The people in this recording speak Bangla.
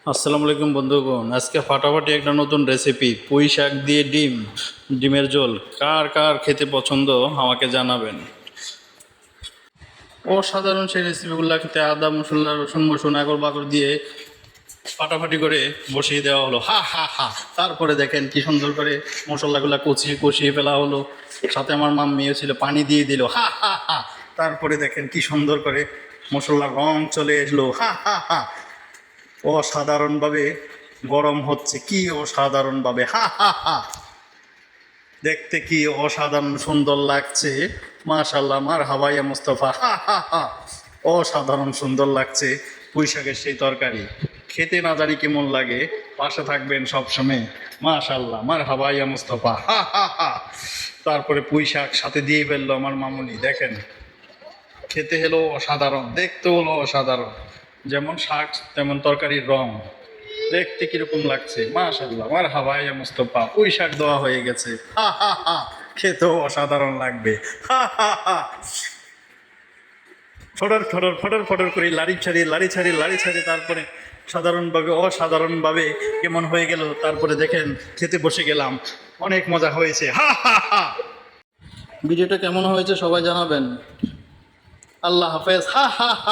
আসসালামু আলাইকুম বন্ধুগণ, আজকে ফাটাফাটি একটা নতুন রেসিপি পুঁই শাক দিয়ে ডিমের ঝোল। কার কার খেতে পছন্দ আমাকে জানাবেন। অসাধারণ সেই রেসিপিগুলো খেতে আদা মশলা রসুন মসুন আগর বাগর দিয়ে ফাটাফাটি করে বসিয়ে দেওয়া হলো, হা হা হা। তারপরে দেখেন কি সুন্দর করে মশলাগুলো কষিয়ে কষিয়ে ফেলা হলো, সাথে আমার মাম্মিও ছিল, পানি দিয়ে দিল, হা হা হা। তারপরে দেখেন কি সুন্দর করে মশলার রং চলে এসলো, হা হা হা। অসাধারণভাবে গরম হচ্ছে, কি অসাধারণভাবে, হা হা হা। দেখতে কি অসাধারণ সুন্দর লাগছে, মাশাআল্লাহ, মারহাবা ইয়া মুস্তাফা, হা হা হা। অসাধারণ সুন্দর লাগছে পুঁই শাকের সেই তরকারি। খেতে না জানি কেমন লাগে, পাশে থাকবেন সবসময়, মাশাআল্লাহ, মারহাবা ইয়া মুস্তাফা, হা হা হা। তারপরে পুঁই শাক সাথে দিয়ে ফেললো আমার মামুনি, দেখেন খেতে হলো অসাধারণ, দেখতে হলো অসাধারণ। যেমন শাক তেমন তরকারির রং, দেখতে কিরকম লাগছে, মাশাআল্লাহ, মারহাবা ইয়া মুস্তাফা। পুঁই শাক দেওয়া হয়ে গেছে, হা হা হা। খেতেও অসাধারণ লাগবে, হা হা হা। ফটর ফটর ফটর ফটর করে লাড়ি ছাড়ি লাড়ি ছাড়ি লাড়ি ছাড়ি, তারপরে সাধারণভাবে অসাধারণভাবে কেমন হয়ে গেল। তারপরে দেখেন খেতে বসে গেলাম, অনেক মজা হয়েছে, হা হা হা। ভিডিওটা কেমন হয়েছে সবাই জানাবেন। আল্লাহ হাফেজ, হা হা হা।